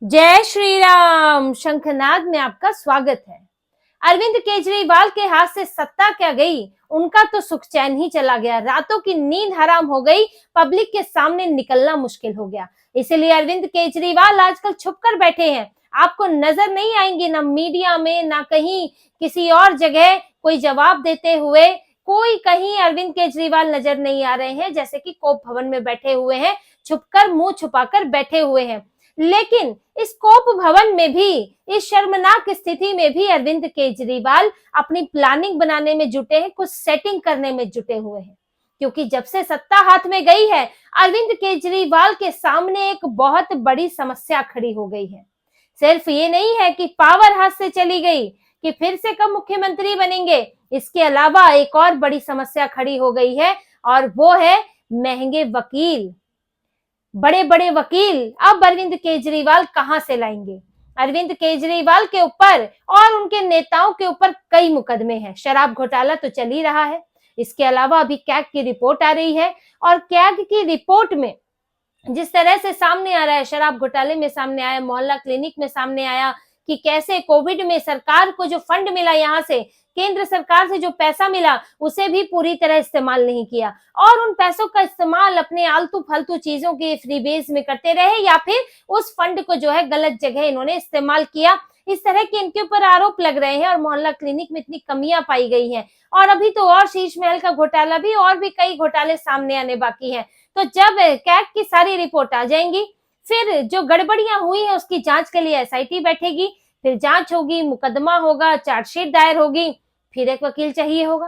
जय श्री राम। शंखनाद में आपका स्वागत है। अरविंद केजरीवाल के हाथ से सत्ता क्या गई, उनका तो सुख चैन ही चला गया। रातों की नींद हराम हो गई, पब्लिक के सामने निकलना मुश्किल हो गया। इसलिए अरविंद केजरीवाल आजकल छुप कर बैठे हैं। आपको नजर नहीं आएंगे, ना मीडिया में ना कहीं किसी और जगह कोई जवाब देते हुए। कोई कहीं अरविंद केजरीवाल नजर नहीं आ रहे हैं, जैसे कि कोप भवन में बैठे हुए हैं, छुपकर मुंह छुपाकर बैठे हुए हैं। लेकिन इस कोप भवन में भी, इस शर्मनाक स्थिति में भी अरविंद केजरीवाल अपनी प्लानिंग बनाने में जुटे हैं, कुछ सेटिंग करने में जुटे हुए हैं। क्योंकि जब से सत्ता हाथ में गई है, अरविंद केजरीवाल के सामने एक बहुत बड़ी समस्या खड़ी हो गई है। सिर्फ ये नहीं है कि पावर हाथ से चली गई कि फिर से कब मुख्यमंत्री बनेंगे, इसके अलावा एक और बड़ी समस्या खड़ी हो गई है, और वो है महंगे वकील। बड़े बड़े वकील अब अरविंद केजरीवाल कहां से लाएंगे? अरविंद केजरीवाल के ऊपर और उनके नेताओं के ऊपर कई मुकदमे हैं। शराब घोटाला तो चल ही रहा है, इसके अलावा अभी कैग की रिपोर्ट आ रही है, और कैग की रिपोर्ट में जिस तरह से सामने आ रहा है, शराब घोटाले में सामने आया, मोहल्ला क्लिनिक में सामने आया कि कैसे कोविड में सरकार को जो फंड मिला, यहाँ से केंद्र सरकार से जो पैसा मिला, उसे भी पूरी तरह इस्तेमाल नहीं किया, और उन पैसों का इस्तेमाल अपने आलतू फालतू चीजों के फ्री बेस में करते रहे, या फिर उस फंड को जो है गलत जगह इन्होंने इस्तेमाल किया। इस तरह के इनके ऊपर आरोप लग रहे हैं, और मोहल्ला क्लिनिक में इतनी कमियां पाई गई हैं, और अभी तो और शीश महल का घोटाला भी, और भी कई घोटाले सामने आने बाकी हैं। तो जब कैग की सारी रिपोर्ट आ जाएंगी, फिर जो गड़बड़ियां हुई है उसकी जांच के लिए एसआईटी बैठेगी, फिर जांच होगी, मुकदमा होगा, चार्जशीट दायर होगी, फिर एक वकील चाहिए होगा।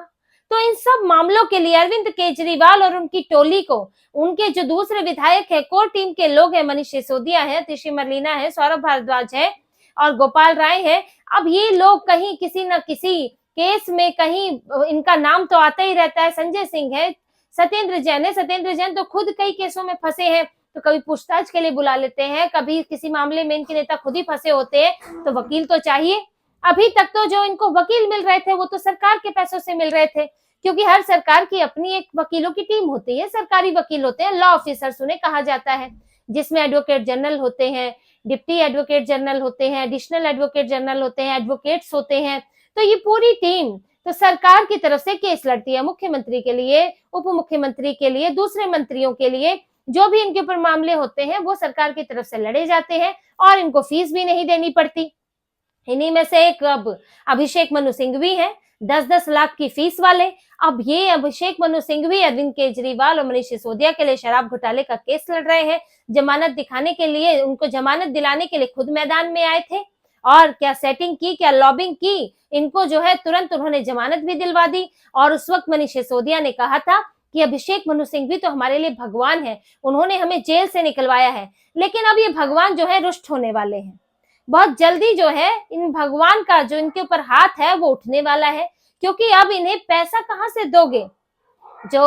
तो इन सब मामलों के लिए अरविंद केजरीवाल और उनकी टोली को, उनके जो दूसरे विधायक है, कोर टीम के लोग हैं, मनीष सिसोदिया है, तिशी मरलीना है, सौरभ भारद्वाज है और गोपाल राय है, अब ये लोग कहीं किसी न किसी केस में, कहीं इनका नाम तो आता ही रहता है। संजय सिंह है, सत्येंद्र जैन है, सत्येंद्र जैन तो खुद कई केसों में फंसे हैं, तो कभी पूछताछ के लिए बुला लेते हैं, कभी किसी मामले में इनके नेता खुद ही फंसे होते हैं, तो वकील तो चाहिए। अभी तक तो जो इनको वकील मिल रहे थे वो तो सरकार के पैसों से मिल रहे थे, क्योंकि हर सरकार की अपनी एक वकीलों की टीम होती है, सरकारी वकील होते हैं, लॉ ऑफिसर्स उन्हें कहा जाता है, जिसमें एडवोकेट जनरल होते हैं, डिप्टी एडवोकेट जनरल होते हैं, एडिशनल एडवोकेट जनरल होते हैं, एडवोकेट्स होते हैं। तो ये पूरी टीम तो सरकार की तरफ से केस लड़ती है, मुख्यमंत्री के लिए, उप मुख्यमंत्री के लिए, दूसरे मंत्रियों के लिए, जो भी इनके ऊपर मामले होते हैं वो सरकार की तरफ से लड़े जाते हैं, और इनको फीस भी नहीं देनी पड़ती। इन्हीं में से एक अब अभिषेक मनु सिंघवी है, 10-10 लाख की फीस वाले। अब ये अभिषेक मनु सिंघवी अरविंद केजरीवाल और मनीष सिसोदिया के लिए शराब घोटाले का केस लड़ रहे हैं। जमानत दिखाने के लिए, उनको जमानत दिलाने के लिए खुद मैदान में आए थे, और क्या सेटिंग की, क्या लॉबिंग की, इनको जो है तुरंत उन्होंने जमानत भी दिलवा दी। और उस वक्त मनीष सिसोदिया ने कहा था कि अभिषेक मनु सिंघवी तो हमारे लिए भगवान है, उन्होंने हमें जेल से निकलवाया है। लेकिन अब ये भगवान जो है रुष्ट होने वाले हैं, बहुत जल्दी जो है इन भगवान का जो इनके ऊपर हाथ है वो उठने वाला है, क्योंकि अब इन्हें पैसा कहां से दोगे? जो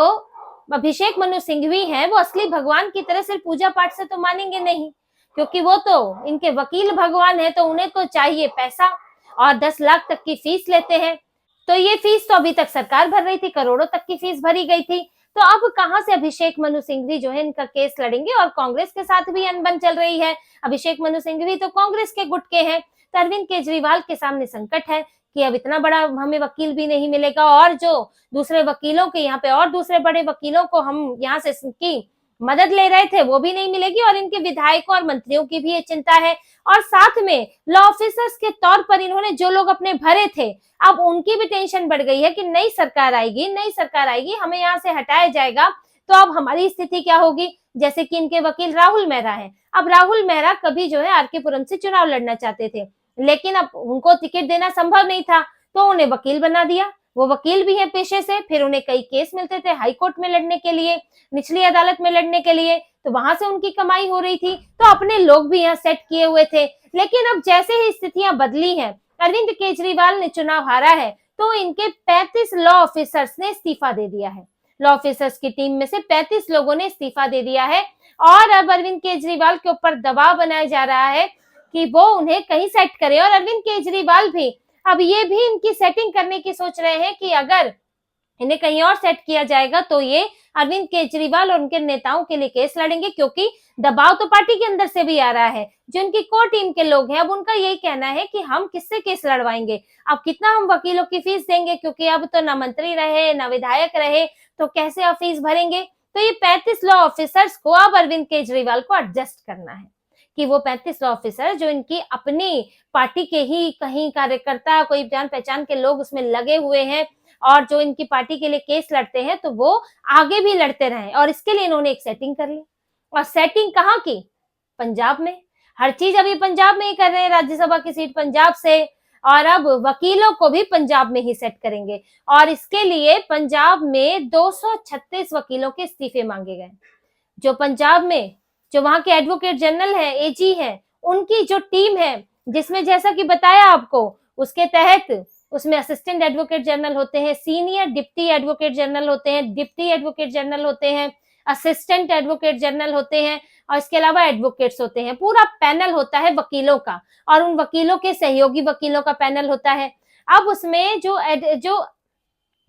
अभिषेक मनु सिंघवी हैं वो असली भगवान की तरह सिर्फ पूजा पाठ से तो मानेंगे नहीं, क्योंकि वो तो इनके वकील भगवान है, तो उन्हें तो चाहिए पैसा, और 10 लाख तक की फीस लेते हैं। तो ये फीस तो अभी तक सरकार भर रही थी, करोड़ों तक की फीस भरी गई थी। तो अब कहां से अभिषेक मनु सिंघवी जो है इनका केस लड़ेंगे? और कांग्रेस के साथ भी अनबन चल रही है, अभिषेक मनु सिंघवी तो कांग्रेस के गुट के हैं। तो अरविंद केजरीवाल के सामने संकट है कि अब इतना बड़ा हमें वकील भी नहीं मिलेगा, और जो दूसरे वकीलों के यहाँ पे और दूसरे बड़े वकीलों को हम यहाँ से की मदद ले रहे थे वो भी नहीं मिलेगी, और इनके विधायकों और मंत्रियों की भी ये चिंता है। और साथ में लॉ ऑफिसर्स के तौर पर इन्होंने जो लोग अपने भरे थे, अब उनकी भी टेंशन बढ़ गई है कि नई सरकार आएगी, नई सरकार आएगी, हमें यहाँ से हटाया जाएगा, तो अब हमारी स्थिति क्या होगी? जैसे कि इनके वकील राहुल मेहरा हैं। अब राहुल मेहरा कभी जो है आरके पुरम से चुनाव लड़ना चाहते थे, लेकिन अब उनको टिकट देना संभव नहीं था, तो उन्हें वकील बना दिया। वो वकील भी है पेशे से, फिर उन्हें कई केस मिलते थे हाई कोर्ट में लड़ने के लिए, निचली अदालत में लड़ने के लिए, तो वहां से उनकी कमाई हो रही थी, तो अपने लोग भी यहाँ सेट किए हुए थे। लेकिन अब जैसे ही स्थितियां बदली हैं, अरविंद केजरीवाल ने चुनाव हारा है, तो इनके 35 लॉ ऑफिसर्स ने इस्तीफा दे दिया है। लॉ ऑफिसर्स की टीम में से 35 लोगों ने इस्तीफा दे दिया है, और अब अरविंद केजरीवाल के ऊपर दबाव बनाया जा रहा है कि वो उन्हें कहीं सेट करे। और अरविंद केजरीवाल भी अब ये भी इनकी सेटिंग करने की सोच रहे हैं कि अगर इन्हें कहीं और सेट किया जाएगा तो ये अरविंद केजरीवाल और उनके नेताओं के लिए केस लड़ेंगे, क्योंकि दबाव तो पार्टी के अंदर से भी आ रहा है। जो उनकी कोर टीम के लोग हैं, अब उनका यही कहना है कि हम किससे केस लड़वाएंगे, अब कितना हम वकीलों की फीस देंगे, क्योंकि अब तो न मंत्री रहे न विधायक रहे, तो कैसे अब फीस भरेंगे। तो ये 35 लॉ ऑफिसर्स को अब अरविंद केजरीवाल को एडजस्ट करना है कि वो 35 लॉ ऑफिसर जो इनकी अपनी पार्टी के ही कहीं कार्यकर्ता, कोई जान पहचान के लोग उसमें लगे हुए हैं और जो इनकी पार्टी के लिए केस लड़ते हैं, तो वो आगे भी लड़ते रहें। और इसके लिए इन्होंने एक सेटिंग कर ली। और सेटिंग कहाँ की? पंजाब में। हर चीज अभी पंजाब में ही कर रहे हैं, राज्यसभा की सीट पंजाब से, और अब वकीलों को भी पंजाब में ही सेट करेंगे। और इसके लिए पंजाब में 236 वकीलों के इस्तीफे मांगे गए। जो पंजाब में जो वहां के एडवोकेट जनरल है, एजी है, उनकी जो टीम है, जिसमें जैसा कि बताया आपको, उसके तहत उसमें असिस्टेंट एडवोकेट जनरल होते हैं, सीनियर डिप्टी एडवोकेट जनरल होते हैं, डिप्टी एडवोकेट जनरल होते हैं, असिस्टेंट एडवोकेट जनरल होते हैं, और इसके अलावा एडवोकेट्स होते हैं। पूरा पैनल होता है वकीलों का, और उन वकीलों के सहयोगी वकीलों का पैनल होता है। अब उसमें जो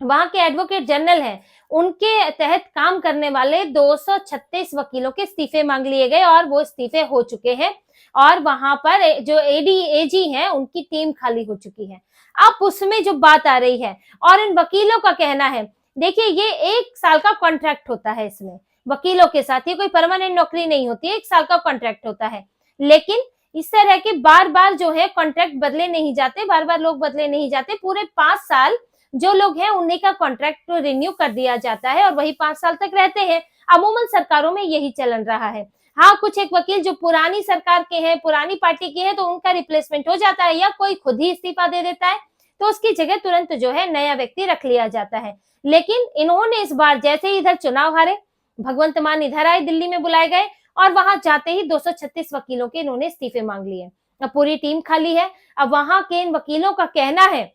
वहां के एडवोकेट जनरल हैं, उनके तहत काम करने वाले 236 वकीलों के इस्तीफे मांग लिए गए, और वो इस्तीफे हो चुके हैं। और वहां पर जो एजी हैं, उनकी टीम खाली हो चुकी है। अब उसमें जो बात आ रही है, और इन वकीलों का कहना है, देखिए ये 1 साल का कॉन्ट्रैक्ट होता है इसमें वकीलों के साथ, ये कोई परमानेंट नौकरी नहीं होती है, 1 साल का कॉन्ट्रैक्ट होता है। लेकिन इस तरह के बार बार जो है कॉन्ट्रैक्ट बदले नहीं जाते, बार बार लोग बदले नहीं जाते। पूरे 5 साल जो लोग हैं उन्हीं का कॉन्ट्रैक्ट रिन्यू कर दिया जाता है, और वही 5 साल तक रहते हैं। अमूमन सरकारों में यही चलन रहा है। हाँ, कुछ एक वकील जो पुरानी सरकार के हैं, पुरानी पार्टी के हैं, तो उनका रिप्लेसमेंट हो जाता है, या कोई खुद ही इस्तीफा दे देता है, तो उसकी जगह तुरंत जो है नया व्यक्ति रख लिया जाता है। लेकिन इन्होंने इस बार जैसे ही इधर चुनाव हारे, भगवंत मान इधर आए, दिल्ली में बुलाए गए, और वहां जाते ही 236 वकीलों के इन्होंने इस्तीफे मांग लिए। अब पूरी टीम खाली है। अब वहां के इन वकीलों का कहना है,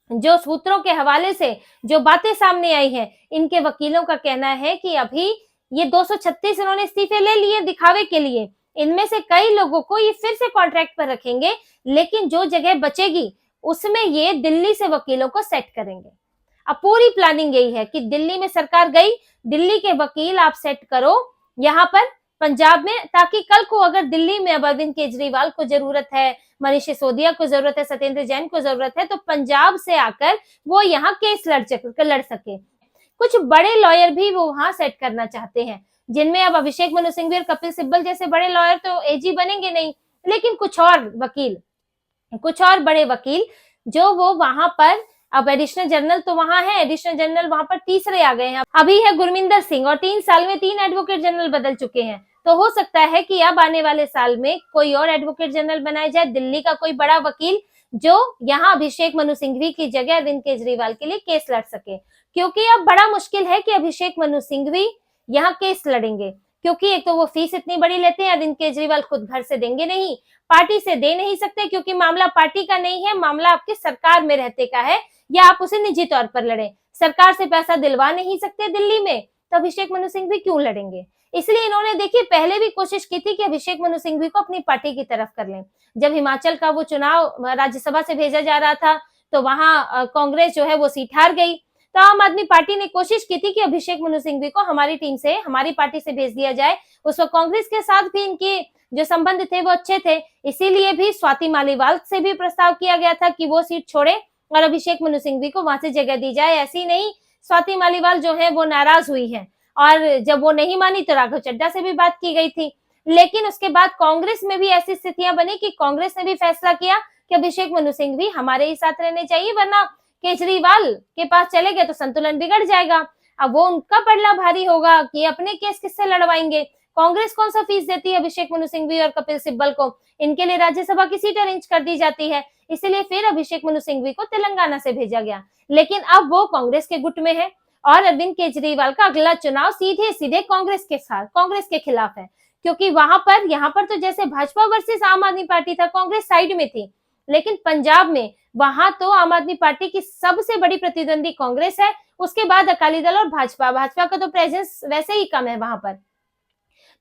जो सूत्रों के हवाले से जो बातें सामने आई हैं, इनके वकीलों का कहना है कि अभी ये 236 इन्होंने इस्तीफे ले लिए दिखावे के लिए, इनमें से कई लोगों को ये फिर से कॉन्ट्रैक्ट पर रखेंगे, लेकिन जो जगह बचेगी उसमें ये दिल्ली से वकीलों को सेट करेंगे। अब पूरी प्लानिंग यही है कि दिल्ली में सरकार गई, दिल्ली के वकील आप सेट करो यहाँ पर पंजाब में, ताकि कल को अगर दिल्ली में अब अरविंद केजरीवाल को जरूरत है, मनीष सिसोदिया को जरूरत है, सत्येंद्र जैन को जरूरत है, तो पंजाब से आकर वो यहाँ केस लड़ सके। कुछ बड़े लॉयर भी वो वहां सेट करना चाहते हैं, जिनमें अब अभिषेक मनु सिंघवी और कपिल सिब्बल जैसे बड़े लॉयर तो एजी बनेंगे नहीं, लेकिन कुछ और वकील, कुछ और बड़े वकील जो वो वहां पर, अब एडिशनल जनरल तो वहां है, एडिशनल जनरल वहां पर तीसरे आ गए हैं, अभी है गुरमिंदर सिंह, और 3 साल में 3 एडवोकेट जनरल बदल चुके हैं। तो हो सकता है कि अब आने वाले साल में कोई और एडवोकेट जनरल बनाया जाए, दिल्ली का कोई बड़ा वकील, जो यहाँ अभिषेक मनु सिंघवी की जगह अरविंद केजरीवाल के लिए केस लड़ सके। क्योंकि अब बड़ा मुश्किल है कि अभिषेक मनु सिंघवी यहाँ केस लड़ेंगे, क्योंकि एक तो वो फीस इतनी बड़ी लेते हैं, अरविंद केजरीवाल खुद घर से देंगे नहीं, पार्टी से दे नहीं सकते, क्योंकि मामला पार्टी का नहीं है, मामला आपके सरकार में रहते का है, या आप उसे निजी तौर पर लड़े। सरकार से पैसा दिलवा नहीं सकते दिल्ली में, तो अभिषेक मनु सिंघवी क्यों लड़ेंगे? इसलिए इन्होंने देखिए पहले भी कोशिश की थी कि अभिषेक मनु सिंघवी को अपनी पार्टी की तरफ कर लें। जब हिमाचल का वो चुनाव राज्यसभा से भेजा जा रहा था, तो वहां कांग्रेस जो है वो सीट हार गई, तो आम आदमी पार्टी ने कोशिश की थी कि अभिषेक मनु सिंघवी को हमारी टीम से, हमारी पार्टी से भेज दिया जाए। उस वक्त कांग्रेस के साथ भी इनके जो संबंध थे वो अच्छे थे, इसीलिए भी स्वाति मालीवाल से भी प्रस्ताव किया गया था कि वो सीट छोड़े और अभिषेक मनु सिंघवी को वहां से जगह दी जाए। ऐसी नहीं, स्वाति मालीवाल जो है वो नाराज हुई है, और जब वो नहीं मानी तो राघव चड्ढा से भी बात की गई थी। लेकिन उसके बाद कांग्रेस में भी ऐसी स्थितियां बनी कि कांग्रेस ने भी फैसला किया कि अभिषेक मनु सिंघवी हमारे ही साथ रहने चाहिए, वरना केजरीवाल के पास चले गए तो संतुलन बिगड़ जाएगा। अब वो उनका पड़ला भारी होगा कि अपने केस किससे लड़वाएंगे। कांग्रेस कौन सा फीस देती है अभिषेक मनु सिंघवी और कपिल सिब्बल को, इनके लिए राज्यसभा की सीट अरेंज कर दी जाती है, इसलिए फिर अभिषेक मनु सिंघवी को तेलंगाना से भेजा गया। लेकिन अब वो कांग्रेस के गुट में है, और अरविंद केजरीवाल का अगला चुनाव सीधे सीधे कांग्रेस के साथ, कांग्रेस के खिलाफ है, क्योंकि वहां पर, यहाँ पर तो जैसे भाजपा वर्सेस आम आदमी पार्टी था, कांग्रेस साइड में थी, लेकिन पंजाब में वहां तो आम आदमी पार्टी की सबसे बड़ी प्रतिद्वंदी कांग्रेस है, उसके बाद अकाली दल और भाजपा का तो प्रेजेंस वैसे ही कम है वहां पर।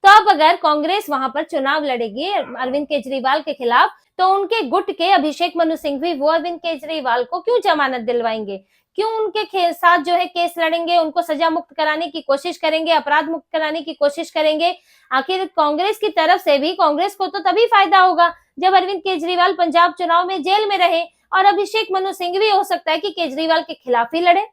तो अब अगर कांग्रेस वहां पर चुनाव लड़ेगी अरविंद केजरीवाल के खिलाफ, तो उनके गुट के अभिषेक मनु सिंघवी वो अरविंद केजरीवाल को क्यों जमानत दिलवाएंगे? क्यों उनके साथ जो है केस लड़ेंगे, उनको सजा मुक्त कराने की कोशिश करेंगे, अपराध मुक्त कराने की कोशिश करेंगे? आखिर कांग्रेस की तरफ से भी कांग्रेस को तो तभी फायदा होगा जब अरविंद केजरीवाल पंजाब चुनाव में जेल में रहे, और अभिषेक मनु सिंह भी हो सकता है कि केजरीवाल के खिलाफ ही लड़े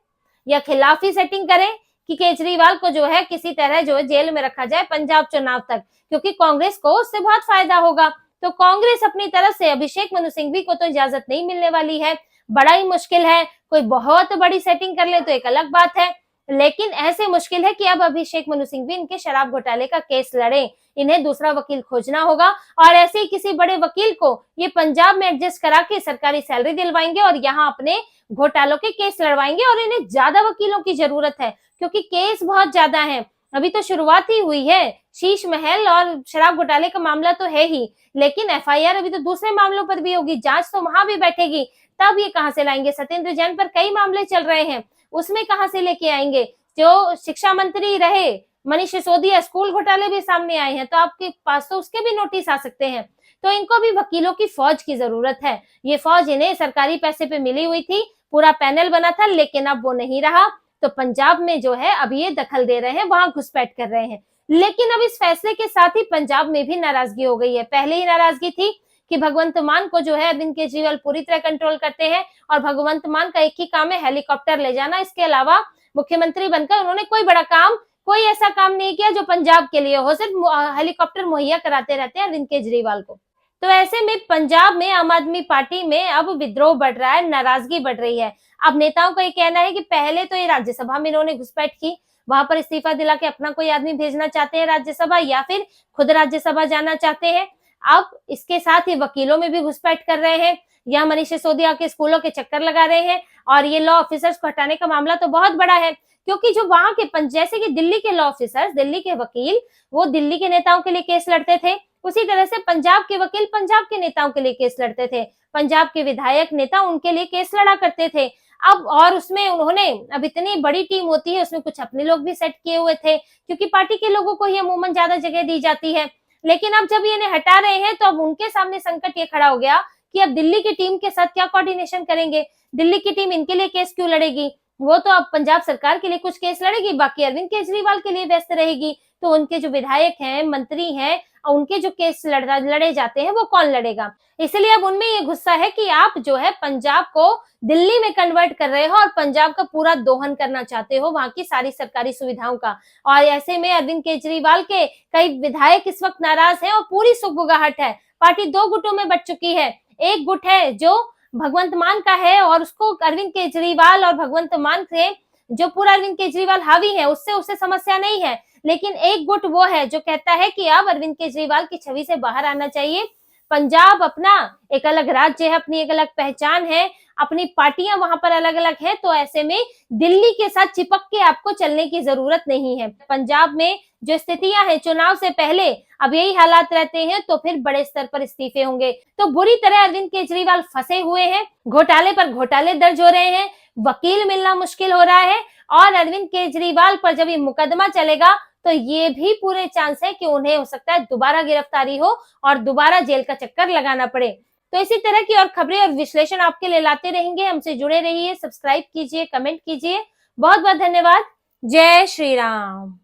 या खिलाफ ही सेटिंग करें कि केजरीवाल को जो है किसी तरह जो है जेल में रखा जाए पंजाब चुनाव तक, क्योंकि कांग्रेस को उससे बहुत फायदा होगा। तो कांग्रेस अपनी तरफ से अभिषेक मनु सिंघवी को तो इजाजत नहीं मिलने वाली है, बड़ा ही मुश्किल है। कोई बहुत बड़ी सेटिंग कर ले तो एक अलग बात है, लेकिन ऐसे मुश्किल है कि अब अभिषेक मनु सिंघवी इनके शराब घोटाले का केस लड़े, इन्हें दूसरा वकील खोजना होगा, और ऐसे ही किसी बड़े वकील को ये पंजाब में एडजस्ट करा के सरकारी सैलरी दिलवाएंगे और यहाँ अपने घोटालों के केस लड़वाएंगे। और इन्हें ज्यादा वकीलों की जरूरत है क्योंकि केस बहुत ज्यादा है, अभी तो शुरुआत ही हुई है। शीश महल और शराब घोटाले का मामला तो है ही, लेकिन एफआईआर अभी तो दूसरे मामलों पर भी होगी, जांच तो वहां भी बैठेगी, तब ये कहां से लाएंगे? सत्येंद्र जैन पर कई मामले चल रहे हैं, उसमें कहां से लेके आएंगे? जो शिक्षा मंत्री रहे मनीष सिसोदिया, स्कूल घोटाले भी सामने आए हैं, तो आपके पास तो उसके भी नोटिस आ सकते हैं। तो इनको भी वकीलों की फौज की जरूरत है। ये फौज इन्हें सरकारी पैसे पे मिली हुई थी, पूरा पैनल बना था, लेकिन अब वो नहीं रहा, तो पंजाब में जो है अब ये दखल दे रहे हैं, वहां घुसपैठ कर रहे हैं। लेकिन अब इस फैसले के साथ ही पंजाब में भी नाराजगी हो गई है। पहले ही नाराजगी थी कि भगवंत मान को जो है अरविंद केजरीवाल पूरी तरह कंट्रोल करते हैं, और भगवंत मान का एक ही काम है हेलीकॉप्टर ले जाना, इसके अलावा मुख्यमंत्री बनकर उन्होंने कोई बड़ा काम, कोई ऐसा काम नहीं किया जो पंजाब के लिए हो, सिर्फ हेलीकॉप्टर मुहैया कराते रहते हैं अरविंद केजरीवाल को। तो ऐसे में पंजाब में आम आदमी पार्टी में अब विद्रोह बढ़ रहा है, नाराजगी बढ़ रही है। अब नेताओं का ये कहना है कि पहले तो ये राज्यसभा में इन्होंने घुसपैठ की, वहां पर इस्तीफा दिला के अपना कोई आदमी भेजना चाहते हैं राज्यसभा, या फिर खुद राज्यसभा जाना चाहते हैं। अब इसके साथ ही वकीलों में भी घुसपैठ कर रहे हैं, या मनीष सिसोदिया के स्कूलों के चक्कर लगा रहे हैं, और ये लॉ ऑफिसर्स को हटाने का मामला तो बहुत बड़ा है, क्योंकि जो वहां के जैसे कि दिल्ली के लॉ ऑफिसर्स, दिल्ली के वकील, वो दिल्ली के नेताओं के लिए केस लड़ते थे, उसी तरह से पंजाब के वकील पंजाब के नेताओं के लिए केस लड़ते थे, पंजाब के विधायक नेता उनके लिए केस लड़ा करते थे। अब और उसमें उन्होंने, अब इतनी बड़ी टीम होती है, उसमें कुछ अपने लोग भी सेट किए हुए थे, क्योंकि पार्टी के लोगों को ही अमूमन ज्यादा जगह दी जाती है। लेकिन अब जब ये इन्हें हटा रहे हैं, तो अब उनके सामने संकट ये खड़ा हो गया कि अब दिल्ली की टीम के साथ क्या कोऑर्डिनेशन करेंगे? दिल्ली की टीम इनके लिए केस क्यों लड़ेगी? वो तो अब पंजाब सरकार के लिए कुछ केस लड़ेगी, बाकी अरविंद केजरीवाल के लिए व्यस्त रहेगी। तो उनके जो विधायक हैं, मंत्री हैं, उनके जो केस लड़े जाते हैं, वो कौन लड़ेगा? इसलिए अब उनमें ये गुस्सा है कि आप जो है पंजाब को दिल्ली में कन्वर्ट कर रहे हो और पंजाब का पूरा दोहन करना चाहते हो, वहां की सारी सरकारी सुविधाओं का। और ऐसे में अरविंद केजरीवाल के कई विधायक इस वक्त नाराज हैं और पूरी सुगबुगाहट है। पार्टी दो गुटों में बंट चुकी है। एक गुट है जो भगवंत मान का है, और उसको अरविंद केजरीवाल और भगवंत मान से जो पूरा अरविंद केजरीवाल हावी है, उससे उसे समस्या नहीं है। लेकिन एक गुट वो है जो कहता है कि अब अरविंद केजरीवाल की छवि से बाहर आना चाहिए। पंजाब अपना एक अलग राज्य है, अपनी एक अलग पहचान है, अपनी पार्टियां वहां पर अलग अलग है, तो ऐसे में दिल्ली के साथ चिपक के आपको चलने की जरूरत नहीं है। पंजाब में जो स्थितियां हैं चुनाव से पहले, अब यही हालात रहते हैं तो फिर बड़े स्तर पर इस्तीफे होंगे। तो बुरी तरह अरविंद केजरीवाल फंसे हुए हैं, घोटाले पर घोटाले दर्ज हो रहे हैं, वकील मिलना मुश्किल हो रहा है, और अरविंद केजरीवाल पर जब ये मुकदमा चलेगा तो ये भी पूरे चांस है कि उन्हें हो सकता है दोबारा गिरफ्तारी हो और दोबारा जेल का चक्कर लगाना पड़े। तो इसी तरह की और खबरें और विश्लेषण आपके लिए लाते रहेंगे। हमसे जुड़े रहिए, सब्सक्राइब कीजिए, कमेंट कीजिए। बहुत बहुत धन्यवाद। जय श्री राम।